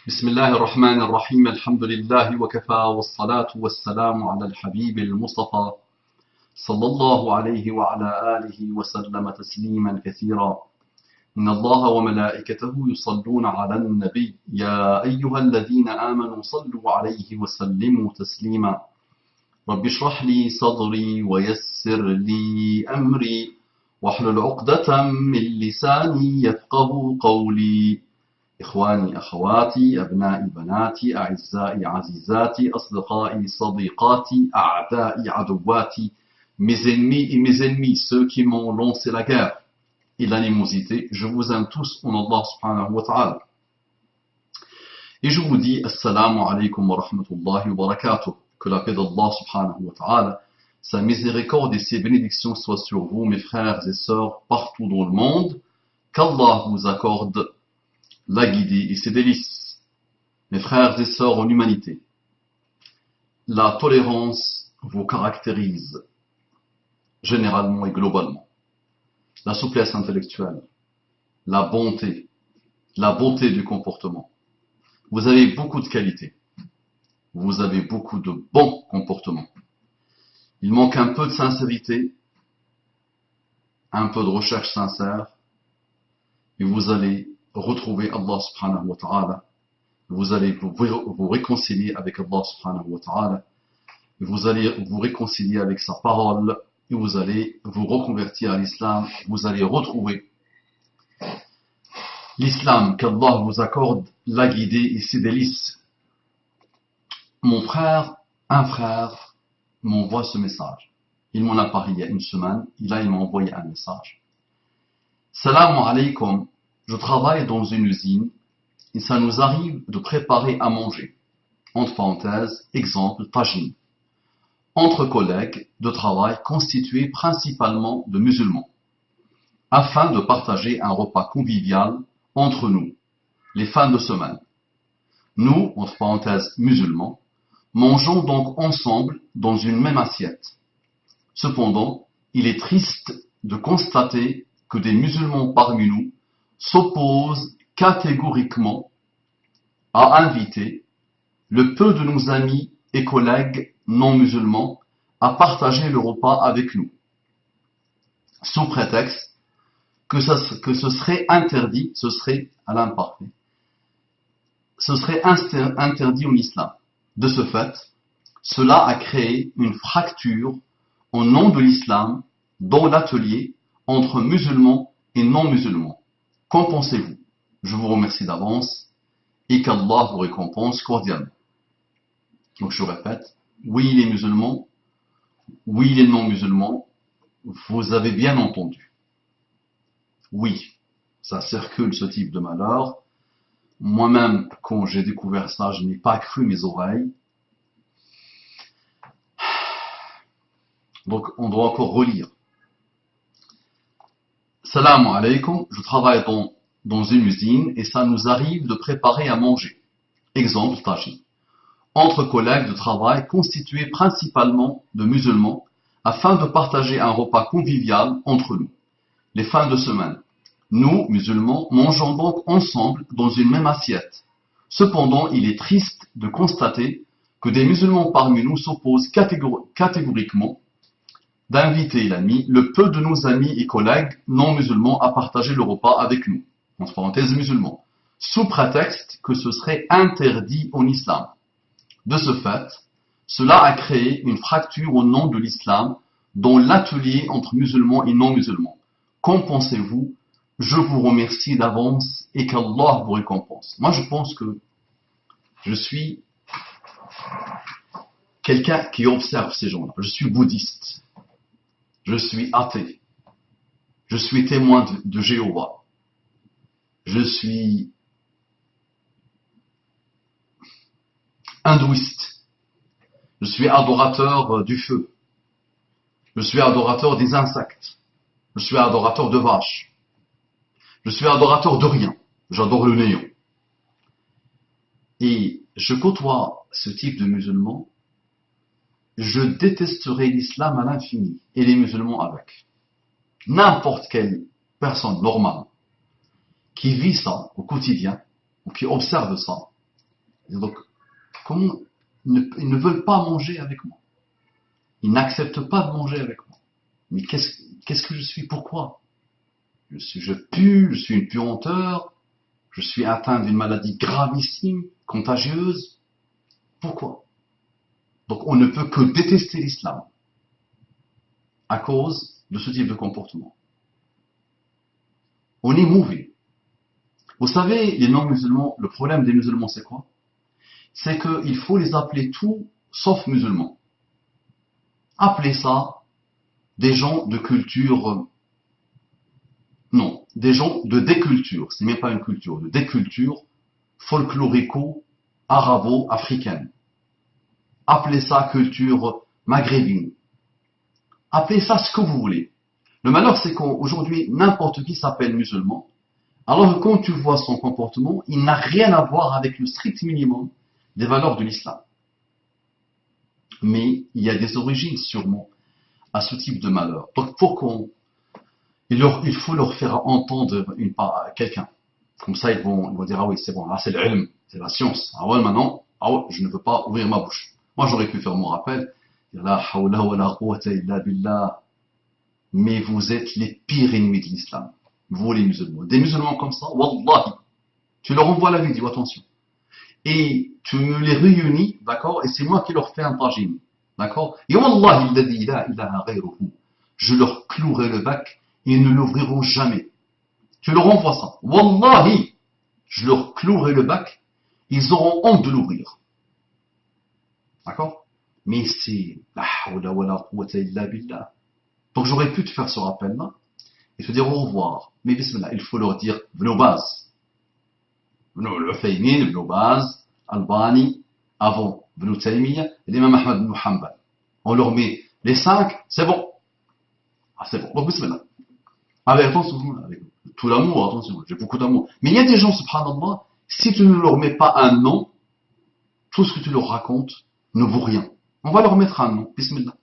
بسم الله الرحمن الرحيم الحمد لله وكفى والصلاة والسلام على الحبيب المصطفى صلى الله عليه وعلى آله وسلم تسليما كثيرا إن الله وملائكته يصلون على النبي يا أيها الذين آمنوا صلوا عليه وسلموا تسليما رب اشرح لي صدري ويسر لي أمري واحلل عقدة من لساني يفقه قولي إخواني أخواتي أبنائي بناتي أعزائي عزيزاتي أصدقائي صديقاتي أعدائي عدواتي mes ennemis et mes ennemis, ceux qui m'ont lancé la guerre et l'animosité, je vous aime tous en Allah subhanahu wa ta'ala. Et je vous dis Assalamu alaikum wa rahmatullahi wa barakatuh. Que la paix d'Allah subhanahu wa ta'ala, sa miséricorde et ses bénédictions soient sur vous, mes frères et sœurs, partout dans le monde. Qu'Allah vous accorde la guidée et ses délices. Mes frères et sœurs en humanité, la tolérance vous caractérise généralement et globalement. La souplesse intellectuelle, la bonté, la beauté du comportement. Vous avez beaucoup de qualités. Vous avez beaucoup de bons comportements. Il manque un peu de sincérité, un peu de recherche sincère, et vous allez retrouver Allah subhanahu wa ta'ala. Vous allez vous réconcilier avec Allah subhanahu wa ta'ala. Vous allez vous réconcilier avec sa parole et vous allez vous reconvertir à l'islam. Vous allez retrouver l'islam qu'Allah vous accorde, la guidée et ses délices. Un frère m'envoie ce message. Il m'en a parlé il y a une semaine. Il m'a envoyé un message. Salam alaikum. Je travaille dans une usine et ça nous arrive de préparer à manger. Entre parenthèses, exemple, tagine. Entre collègues de travail constitués principalement de musulmans, afin de partager un repas convivial entre nous, les fins de semaine. Nous, entre parenthèses, musulmans, mangeons donc ensemble dans une même assiette. Cependant, il est triste de constater que des musulmans parmi nous s'oppose catégoriquement à inviter le peu de nos amis et collègues non musulmans à partager le repas avec nous, sous prétexte que ce serait interdit, ce serait à l'imparfait, ce serait interdit en islam. De ce fait, cela a créé une fracture au nom de l'islam dans l'atelier entre musulmans et non musulmans. Qu'en pensez-vous? Je vous remercie d'avance et qu'Allah vous récompense cordialement. Donc je répète, oui les musulmans, oui les non-musulmans, vous avez bien entendu. Oui, ça circule ce type de malheur. Moi-même, quand j'ai découvert ça, je n'ai pas cru mes oreilles. Donc on doit encore relire. Salam alaikum, je travaille dans une usine et ça nous arrive de préparer à manger. Exemple, tagine. Entre collègues de travail constitués principalement de musulmans afin de partager un repas convivial entre nous, les fins de semaine. Nous, musulmans, mangeons donc ensemble dans une même assiette. Cependant, il est triste de constater que des musulmans parmi nous s'opposent catégoriquement d'inviter l'ami, le peu de nos amis et collègues non musulmans à partager le repas avec nous, entre parenthèses musulmans, sous prétexte que ce serait interdit en islam. De ce fait, cela a créé une fracture au nom de l'islam dans l'atelier entre musulmans et non musulmans. Qu'en pensez-vous? Je vous remercie d'avance et qu'Allah vous récompense. Moi, je pense que je suis quelqu'un qui observe ces gens-là. Je suis bouddhiste. Je suis athée. Je suis témoin de Jéhovah. Je suis hindouiste. Je suis adorateur du feu. Je suis adorateur des insectes. Je suis adorateur de vaches. Je suis adorateur de rien. J'adore le néon. Et je côtoie ce type de musulmans. Je détesterai l'islam à l'infini et les musulmans avec. N'importe quelle personne normale qui vit ça au quotidien ou qui observe ça Et donc, comment ils ne veulent pas manger avec moi. Ils n'acceptent pas de manger avec moi. Mais qu'est-ce que je suis? Pourquoi? Je pue, je suis une puanteur, je suis atteint d'une maladie gravissime, contagieuse. Pourquoi? Donc on ne peut que détester l'islam à cause de ce type de comportement. On est mauvais. Vous savez, les non-musulmans, le problème des musulmans, c'est quoi? C'est qu'il faut les appeler tout sauf musulmans. Appelez ça des gens de culture, non, des gens de déculture, c'est même pas une culture, de déculture folklorico-arabo-africaine. Appelez ça culture maghrébine. Appelez ça ce que vous voulez. Le malheur, c'est qu'aujourd'hui, n'importe qui s'appelle musulman, alors que quand tu vois son comportement, il n'a rien à voir avec le strict minimum des valeurs de l'islam. Mais il y a des origines sûrement à ce type de malheur. Donc il faut leur faire entendre quelqu'un. Comme ça, ils vont dire, ah oui, c'est bon, là c'est l'ilm, c'est la science. Ah ouais, maintenant, ah ouais, je ne veux pas ouvrir ma bouche. Moi, j'aurais pu faire mon rappel, dire la hawla wa la quwwata illa billah. Mais vous êtes les pires ennemis de l'islam. Vous les musulmans. Des musulmans comme ça, wallahi, tu leur envoies la vidéo, attention. Et tu me les réunis, d'accord, et c'est moi qui leur fais un tajim, d'accord. Et wallahi, alladhi la ilaha ghayruhu, je leur clouerai le bec, ils ne l'ouvriront jamais. Tu leur envoies ça. Wallahi, je leur clouerai le bec, ils auront honte de l'ouvrir. D'accord? Mais c'est la hawla wa la quwwata illa billah. Donc j'aurais pu te faire ce rappel-là et te dire au revoir. Mais bismillah, il faut leur dire Vnobaz. Le Faymin, Vnobaz, Albani, avant Ibn Taymiyyah et l'imam Ahmad ibn Hanbal. On leur met les 5, c'est bon. Ah, c'est bon. Donc bismillah. Avec attention, avec tout l'amour, attention, j'ai beaucoup d'amour. Mais il y a des gens, subhanallah, si tu ne leur mets pas un nom, tout ce que tu leur racontes ne vaut rien. On va leur mettre un nom. Bismillah.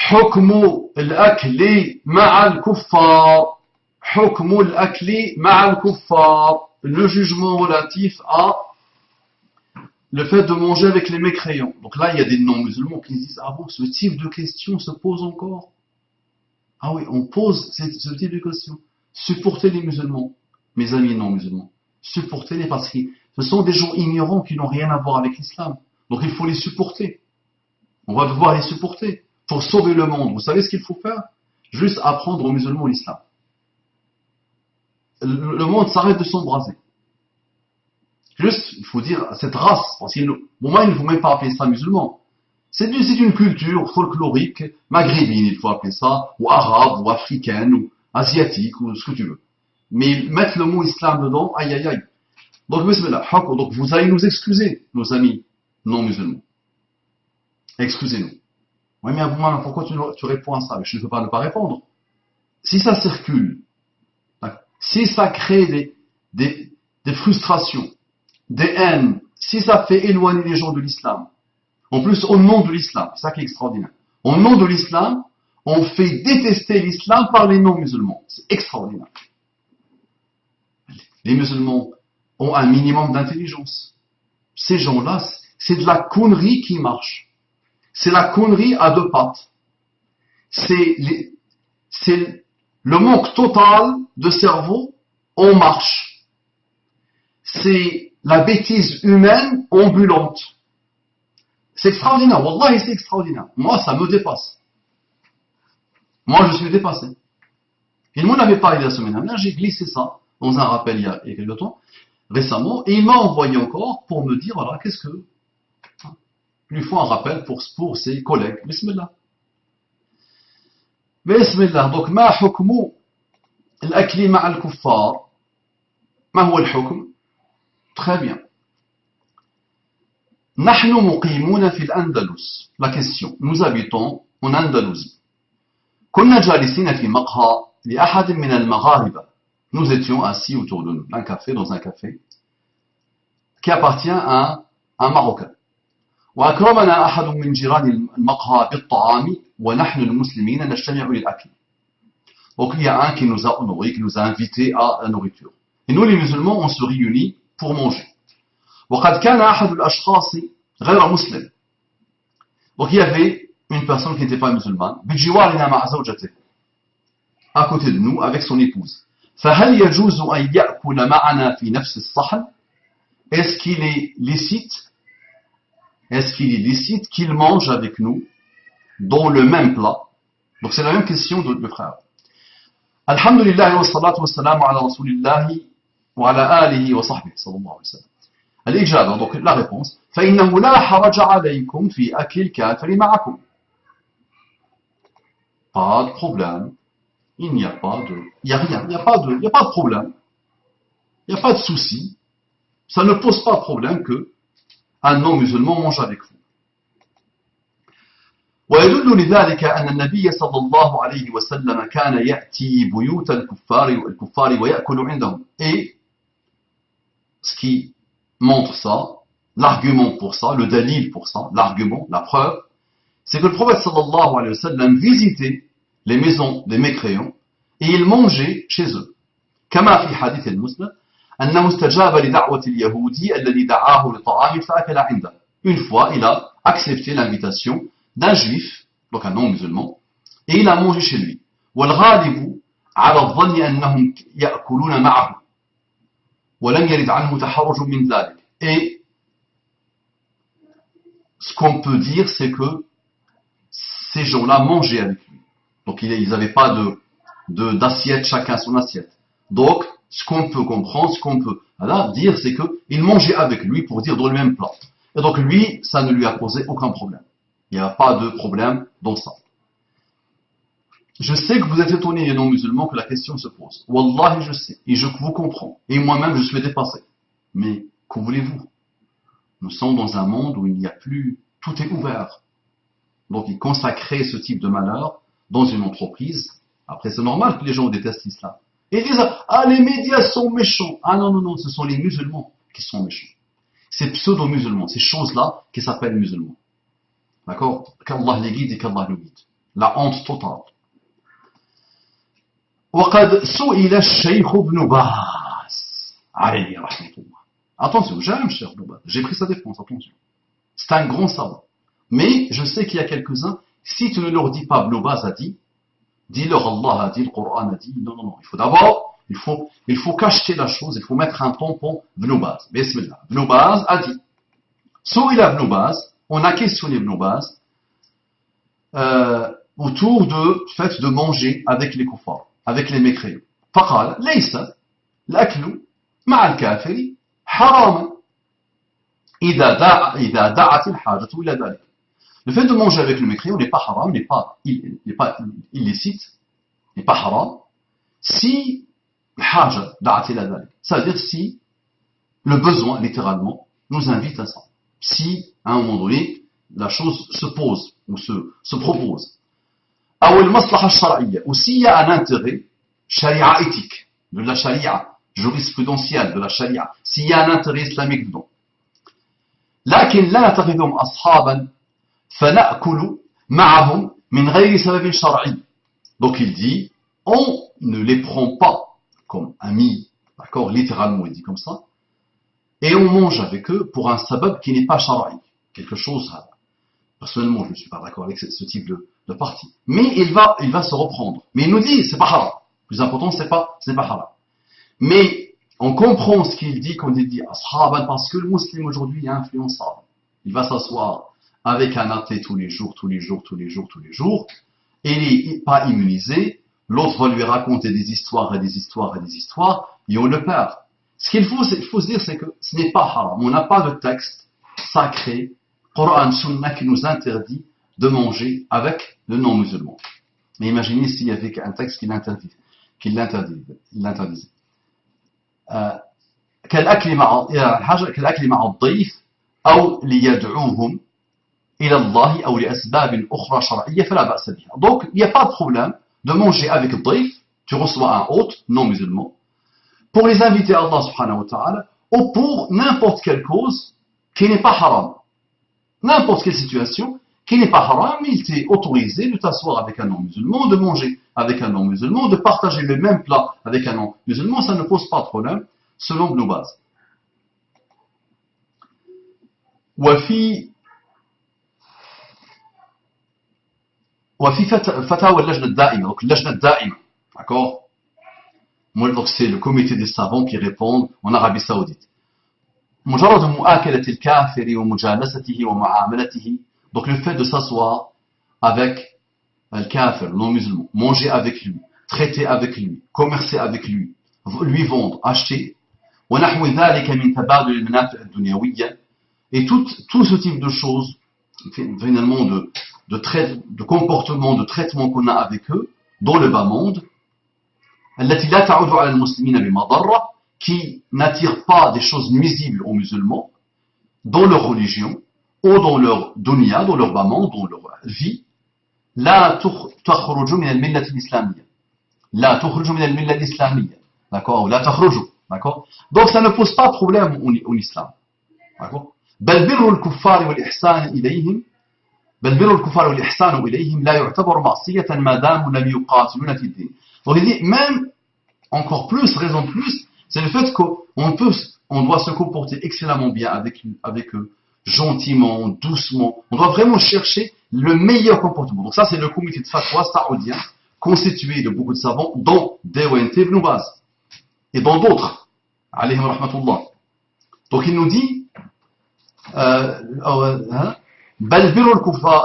حكم الأكل مع الكفار حكم الأكل مع الكفار le jugement relatif à le fait de manger avec les mécréants. Donc là, il y a des non-musulmans qui disent, ah bon, ce type de question se pose encore? Ah oui, on pose ce type de question. Supportez les musulmans, mes amis non-musulmans. Supportez-les parce que ce sont des gens ignorants qui n'ont rien à voir avec l'islam. Donc il faut les supporter. On va devoir les supporter. Pour sauver le monde, vous savez ce qu'il faut faire? Juste apprendre aux musulmans l'islam. Le monde s'arrête de s'embraser. Juste, il faut dire, cette race, parce qu'il moi, il ne faut même pas appeler ça musulman. C'est une culture folklorique, maghrébine, il faut appeler ça, ou arabe, ou africaine, ou asiatique, ou ce que tu veux. Mais mettre le mot islam dedans, aïe aïe aïe. Donc, bismillah, donc vous allez nous excuser, nos amis non musulmans. Excusez-nous. Oui, mais pourquoi tu réponds à ça? Je ne peux pas ne pas répondre. Si ça circule, si ça crée des frustrations, des haines, si ça fait éloigner les gens de l'islam, en plus au nom de l'islam, c'est ça qui est extraordinaire. Au nom de l'islam, on fait détester l'islam par les non-musulmans. C'est extraordinaire. Les musulmans ont un minimum d'intelligence. Ces gens-là, c'est de la connerie qui marche. C'est la connerie à deux pattes. C'est le manque total de cerveau en marche. C'est la bêtise humaine ambulante. C'est extraordinaire. Wallahi, c'est extraordinaire. Moi, ça me dépasse. Moi, je suis dépassé. Il m'en avait parlé la semaine dernière. J'ai glissé ça dans un rappel il y a quelque temps, récemment, et il m'a envoyé encore pour me dire, voilà, qu'est-ce que... Il lui faut un rappel pour ses collègues. Bismillah. Bismillah. Donc, ma hukmu l'akli ma'al kuffar. Ma huwa al-hukm? Très bien. نحن مقيمون في الأندلس. La question. Nous habitons en Andalousie. كنا جالسين في مقهى لأحد من المغاربة. Nous étions assis autour d'un café, dans un café, qui appartient à un Marocain. وأكرمنا أحد من جيران المقهى بالطعام ونحن المسلمين نجتمع للأكل. Donc il y a un qui nous a honorés, qui nous a invités à la nourriture. Et nous les musulmans, on se réunit pour manger. وقد كان أحد الأشخاص غير مسلم. Donc il y avait une personne qui n'était pas musulmane, بجوارنا مع زوجته, à côté de nous, avec son épouse. فهل يجوز أن يأكل معنا في نفس الصحن? Est-ce qu'il est licite qu'il mange avec nous dans le même plat? Donc c'est la même question de frère. Alhamdulillah wa salatu wa salam ala rasulillahi wa ala alihi wa sahbihi sallallahu alayhi wa sallam. الإجابة, donc la réponse, فإنه لا حرج عليكم في أكل الكافر معكم. Pas de problème. Il n'y a pas de, il n'y a rien, il n'y a pas de problème. Il n'y a pas de souci. Ça ne pose pas de problème que un non-musulman mange avec vous. ويدل لذلك أن النبي صلى الله عليه وسلم كان يأتي بيوت الكفار ويأكل عندهم. Et ce qui montre ça, l'argument pour ça, le dalil pour ça, l'argument, la preuve, c'est que le prophète sallallahu alayhi wa sallam visitait les maisons des mécréants et il mangeait chez eux. كما في حديث المسند أنه استجاب لدعوة اليهودي الذي دعاه لطعام فأكل عنده. Une fois, il a accepté l'invitation d'un juif, donc un non-musulman, et il a mangé chez lui. والغالب على الظن أنهم يأكلون معه ولم يرد عنه تحرج من ذلك. Et ce qu'on peut dire, c'est que ces gens-là mangeaient avec lui. Donc ils n'avaient pas d'assiette, chacun son assiette. Donc, ce qu'on peut comprendre, ce qu'on peut dire, c'est qu'ils mangeaient avec lui pour dire dans le même plat. Et donc lui, ça ne lui a posé aucun problème. Il n'y a pas de problème dans ça. Je sais que vous êtes étonnés, les non-musulmans, que la question se pose. Wallahi, je sais. Et je vous comprends. Et moi-même, je suis dépassé. Mais, que voulez-vous? Nous sommes dans un monde où il n'y a plus... Tout est ouvert. Donc, ils consacraient ce type de malheur dans une entreprise. Après, c'est normal que les gens détestent l'islam. Et ils disent, ah, les médias sont méchants. Ah non, non, non, ce sont les musulmans qui sont méchants. Ces pseudo-musulmans, ces choses-là qui s'appellent musulmans. D'accord? Qu'Allah les guide et qu'Allah nous guide. La honte totale. وقد سئل الشيخ ابن باز عليه رحمة الله. Attention, j'aime Cheikh Ibn Baz. J'ai pris sa défense, attention. C'est un grand savant. Mais je sais qu'il y a quelques-uns, si tu ne leur dis pas Ibn Baz a dit, dis-leur Allah a dit, le Coran a dit. Non, non, non. Il faut d'abord, il faut cacheter la chose, il faut mettre un tampon Ibn Baz. Bismillah. Ibn Baz a dit. Souila Ibn Baz, on a questionné Ibn Baz autour du fait de manger avec les kuffars, avec les mécréants. فقال ليس الأكل مع الكافر حراما إذا دعت الحاجة إلى ذلك. Le fait de manger avec le mécréant n'est pas haram, n'est pas illicite, n'est pas haram, si الحاجة دعت إلى ذلك. Ça veut dire si le besoin, littéralement, nous invite à ça. Si, à un moment donné, la chose se pose ou se propose. أو المصلحة الشرعية, ou s'il y a un intérêt, sharia éthique, de la sharia, jurisprudentielle, de la sharia, s'il y a un intérêt islamique dedans. لكن لا نتخذهم أصحابا فنأكل معهم من غير سبب شرعي. Donc il dit, on ne les prend pas comme amis, d'accord, littéralement il dit comme ça, et on mange avec eux pour un sabab qui n'est pas shara'i, quelque chose. Personnellement, je ne suis pas d'accord avec ce type de partie. Mais il va se reprendre. Mais il nous dit, c'est pas haram. Le plus important, c'est pas haram. Mais on comprend ce qu'il dit quand il dit ashaban, parce que le musulman aujourd'hui est influençable. Il va s'asseoir avec un athée tous les jours, et il n'est pas immunisé. L'autre va lui raconter des histoires, et on le perd. Ce qu'il faut se dire, c'est que ce n'est pas haram. On n'a pas de texte sacré, Coran, Sunna, qui nous interdit de manger avec le non-musulman. Mais imaginez s'il y avait un texte qui l'interdisait. كالأكل مع الضيف أو ليدعوهم إلى الله أو لأسباب أخرى شرعية فلا بأس بها. Donc, il n'y a pas de problème de manger avec le daif, tu reçois un hôte non-musulman, pour les inviter à Allah subhanahu wa ta'ala, ou pour n'importe quelle cause qui n'est pas haram. N'importe quelle situation qui n'est pas haram, il t'est autorisé de t'asseoir avec un non-musulman, de manger avec un non-musulman, de partager le même plat avec un non-musulman, ça ne pose pas de problème, selon Ibn Baz. وفي وفي فتاوى اللجنة الدائمة. Donc اللجنة الدائمة, d'accord? Donc c'est le comité des savants qui répondent en Arabie Saoudite. مجرد مؤاكلة الكافر ومجالسته ومعاملته. Donc le fait de s'asseoir avec le kafir, le non-musulman, manger avec lui, traiter avec lui, commercer avec lui, lui vendre, acheter. ونحو ذلك من تبادل المنافع الدنيوية. Et tout ce type de choses, finalement de comportement, de traitement qu'on a avec eux, dans le bas monde, التي لا تعود على المسلمين بمضرة, qui n'attire pas des choses nuisibles aux musulmans, dans leur religion, ou dans leur dunya, dans leur bas monde, dans leur vie, لا تخرج من الملة الإسلامية. لا تخرج من الملة الإسلامية. D'accord? لا تخرجوا. D'accord? Donc ça ne pose pas de problème en islam. D'accord? بل بر الكفار والإحسان إليهم لا يعتبر معصية ما داموا لم يقاتلون في الدين. Donc il dit même encore plus, raison plus, c'est le fait qu'on doit se comporter excellemment bien avec eux, gentiment, doucement. On doit vraiment chercher le meilleur comportement. Donc ça c'est le comité de fatwa saoudien constitué de beaucoup de savants, dont Dewan Ibn Baz et dans d'autres. Alayhim rahmatullah. Donc il nous dit بل بر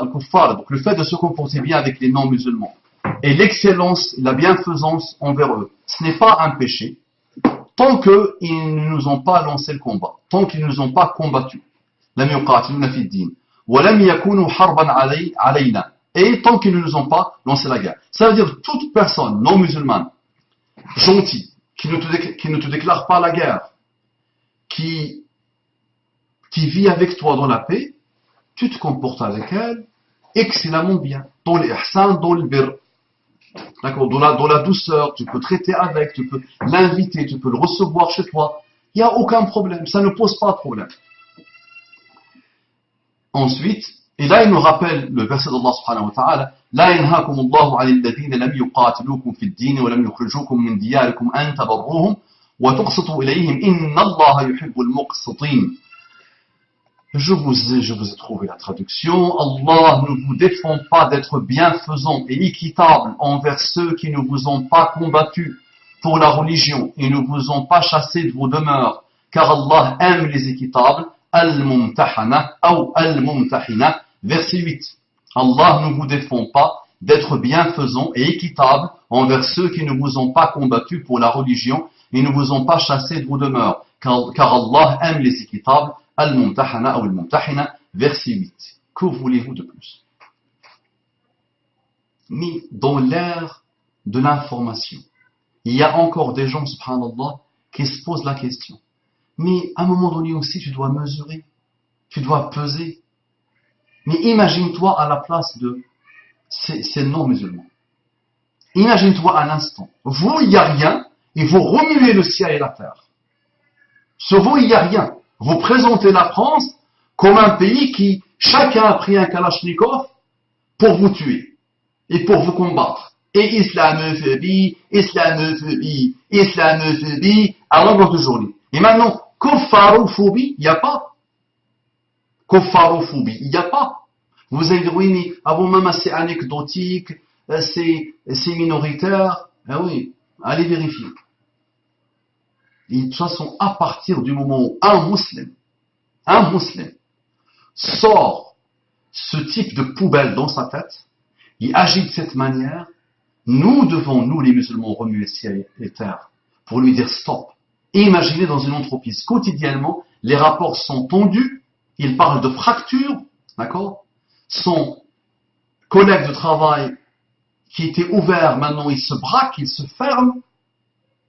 الكفار, donc le fait de se comporter bien avec les non-musulmans et l'excellence, la bienfaisance envers eux, ce n'est pas un péché tant qu'ils ne nous ont pas lancé le combat, tant qu'ils ne nous ont pas combattus. لم يقاتلون في الدين ولم يكونوا حربا علينا, et tant qu'ils ne nous ont pas lancé la guerre. Ça veut dire toute personne non musulmane gentille qui ne te déclare pas la guerre, qui vit avec toi dans la paix, tu te comportes avec elle excellemment bien, dans l'ihsan, dans le bir, d'accord, dans la douceur, tu peux traiter avec, tu peux l'inviter, tu peux le recevoir chez toi, il n'y a aucun problème, ça ne pose pas de problème. Ensuite, et là il nous rappelle le verset d'Allah subhanahu wa ta'ala, لا ينهاكم الله عن الذين لم يقاتلوكم في الدين ولم يخرجوكم من دياركم أن تبروهم وتقسطوا إليهم إن الله يحب المقسطين. Je vous ai trouvé la traduction. Allah ne vous défend pas d'être bienfaisant et équitable envers ceux qui ne vous ont pas combattu pour la religion et ne vous ont pas chassé de vos demeures, car Allah aime les équitables. Al-Mumtahana ou Al-Mumtahina, verset 8. Allah ne vous défend pas d'être bienfaisant et équitable envers ceux qui ne vous ont pas combattu pour la religion et ne vous ont pas chassé de vos demeures, car Allah aime les équitables. Al-Mumtahana ou Al-Mumtahina, verset 8. Que voulez-vous de plus? Mais dans l'ère de l'information, il y a encore des gens, subhanallah, qui se posent la question. Mais à un moment donné aussi, tu dois mesurer, tu dois peser. Mais imagine-toi à la place de ces non-musulmans. Imagine-toi un instant. Vous, il n'y a rien, et vous remuez le ciel et la terre. Sur vous, il n'y a rien. Vous présentez la France comme un pays qui, chacun a pris un kalachnikov pour vous tuer et pour vous combattre. Et islamophobie, islamophobie, islamophobie, à longueur de journée. Et maintenant, kuffarophobie, il n'y a pas. Kuffarophobie, il n'y a pas. Vous allez dire, oui, mais avant même c'est anecdotique, c'est minoritaire. Ah oui, allez vérifier. Et de toute façon, à partir du moment où un musulman sort ce type de poubelle dans sa tête, il agit de cette manière, nous devons, nous les musulmans, remuer ciel et terre pour lui dire stop. Imaginez dans une entreprise, quotidiennement, les rapports sont tendus, il parle de fractures, d'accord? Son collègue de travail qui était ouvert, maintenant il se braque, il se ferme.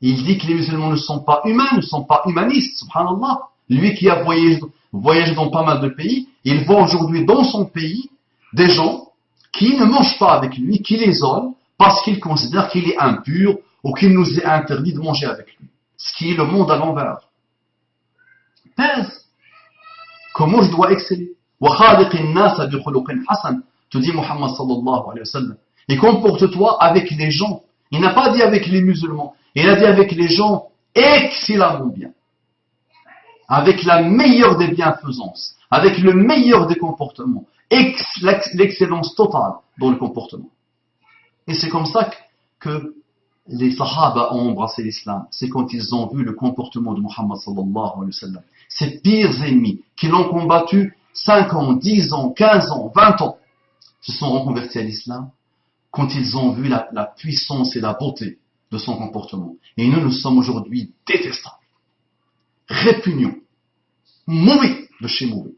Il dit que les musulmans ne sont pas humains, ne sont pas humanistes, subhanallah. Lui qui a voyagé dans pas mal de pays, il voit aujourd'hui dans son pays des gens qui ne mangent pas avec lui, qui l'isolent parce qu'ils considèrent qu'il est impur ou qu'il nous est interdit de manger avec lui. Ce qui est le monde à l'envers. Pèse. Comment je dois exceller? Te dit Muhammad sallallahu alayhi wa sallam. Et comporte-toi avec les gens. Il n'a pas dit avec les musulmans. Il a dit avec les gens excellemment bien. avec la meilleure des bienfaisances, avec le meilleur des comportements, l'excellence totale dans le comportement. Et c'est comme ça que les Sahaba ont embrassé l'islam. C'est quand ils ont vu le comportement de Muhammad sallallahu alayhi wa sallam. Ces pires ennemis qui l'ont combattu 5 ans, 10 ans, 15 ans, 20 ans, se sont reconvertis à l'islam quand ils ont vu la puissance et la beauté de son comportement. Et nous sommes aujourd'hui détestables, répugnants, mauvais de chez mauvais.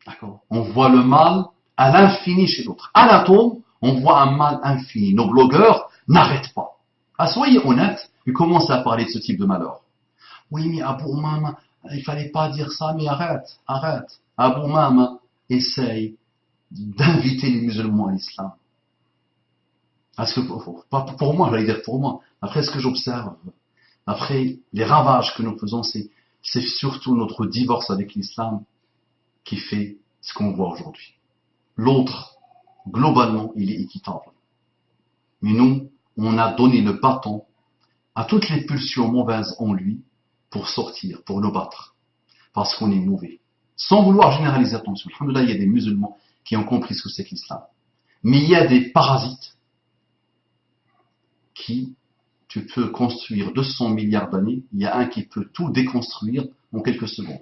D'accord? On voit le mal à l'infini chez l'autre. À l'atome, on voit un mal infini. Nos blogueurs n'arrêtent pas. Ah, soyez honnêtes et commencez à parler de ce type de malheur. Oui, mais Abu Umama, il fallait pas dire ça, mais arrête. Abu Umama essaye d'inviter les musulmans à l'islam. Parce que, pas pour moi, j'allais dire pour moi. Après ce que j'observe, après les ravages que nous faisons, c'est surtout notre divorce avec l'islam qui fait ce qu'on voit aujourd'hui. L'autre, globalement, il est équitable. Mais nous, on a donné le bâton à toutes les pulsions mauvaises en lui pour sortir, pour nous battre. Parce qu'on est mauvais. Sans vouloir généraliser, attention. Alhamdoulilah, il y a des musulmans qui ont compris ce que c'est que l'islam. Mais il y a des parasites qui, tu peux construire 200 milliards d'années, il y a un qui peut tout déconstruire en quelques secondes.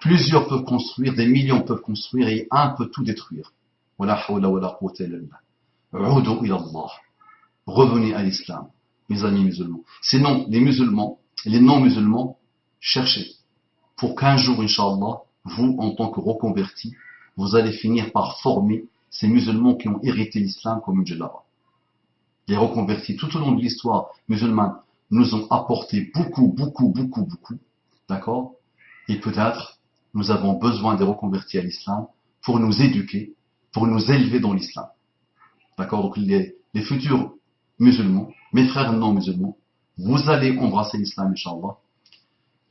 Plusieurs peuvent construire, des millions peuvent construire, et un peut tout détruire. Revenez à l'islam, mes amis musulmans. Sinon, les musulmans, les non-musulmans, cherchez. Pour qu'un jour, Inch'Allah, vous, en tant que reconvertis, vous allez finir par former ces musulmans qui ont hérité l'islam comme une djellaba. Les reconvertis tout au long de l'histoire musulmane nous ont apporté beaucoup. D'accord? Et peut-être, nous avons besoin des reconvertis à l'islam pour nous éduquer, pour nous élever dans l'islam. D'accord? Donc les futurs musulmans, mes frères non musulmans, vous allez embrasser l'islam, Inch'Allah.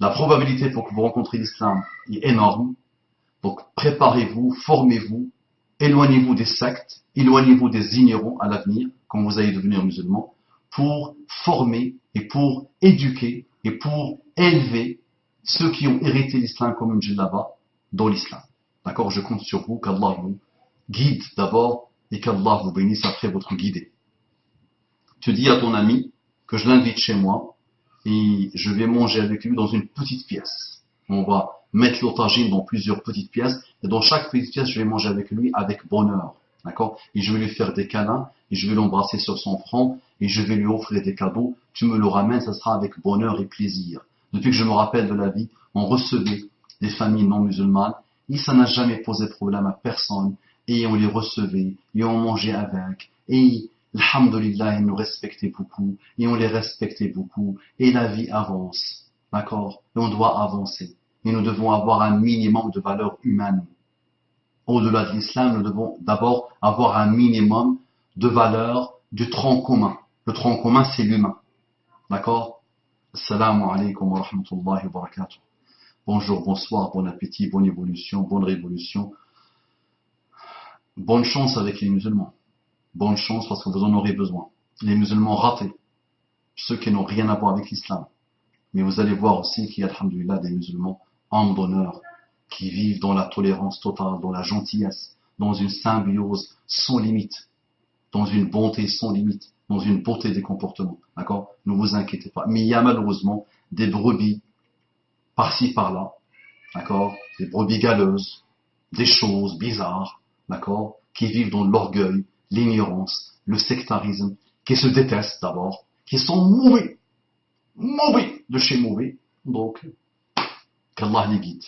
La probabilité pour que vous rencontriez l'islam est énorme. Donc préparez-vous, formez-vous, éloignez-vous des sectes, éloignez-vous des ignorants à l'avenir, quand vous allez devenir musulman, pour former et pour éduquer et pour élever ceux qui ont hérité l'islam comme une djellaba dans l'islam. D'accord? Je compte sur vous, qu'Allah vous guide d'abord et qu'Allah vous bénisse après votre guidée. Tu dis à ton ami que je l'invite chez moi et je vais manger avec lui dans une petite pièce. On va mettre l'otagine dans plusieurs petites pièces et dans chaque petite pièce, je vais manger avec lui avec bonheur. D'accord? Et je vais lui faire des câlins et je vais l'embrasser sur son front et je vais lui offrir des cadeaux. Tu me le ramènes, ça sera avec bonheur et plaisir. Depuis que je me rappelle de la vie, on recevait des familles non musulmanes et ça n'a jamais posé problème à personne et on les recevait et on mangeait avec et alhamdulillah, ils nous respectaient beaucoup et on les respectait beaucoup et la vie avance. D'accord? Et on doit avancer. Et nous devons avoir un minimum de valeurs humaines. Au-delà de l'islam, nous devons d'abord avoir un minimum de valeurs du tronc commun. Le tronc commun, c'est l'humain. D'accord? Assalamu alaikum wa rahmatullahi wa barakatuh. Bonjour, bonsoir, bon appétit, bonne évolution, bonne révolution. Bonne chance avec les musulmans. Bonne chance parce que vous en aurez besoin. Les musulmans ratés, ceux qui n'ont rien à voir avec l'islam. Mais vous allez voir aussi qu'il y a, alhamdoulilah, des musulmans hommes d'honneur qui vivent dans la tolérance totale, dans la gentillesse, dans une symbiose sans limite, dans une bonté sans limite, dans une beauté des comportements. D'accord? Ne vous inquiétez pas. Mais il y a malheureusement des brebis par-ci, par-là. D'accord? Des brebis galeuses, des choses bizarres. D'accord? Qui vivent dans l'orgueil, l'ignorance, le sectarisme, qui se détestent d'abord, qui sont mauvais de chez mauvais. Donc, qu'Allah les guide.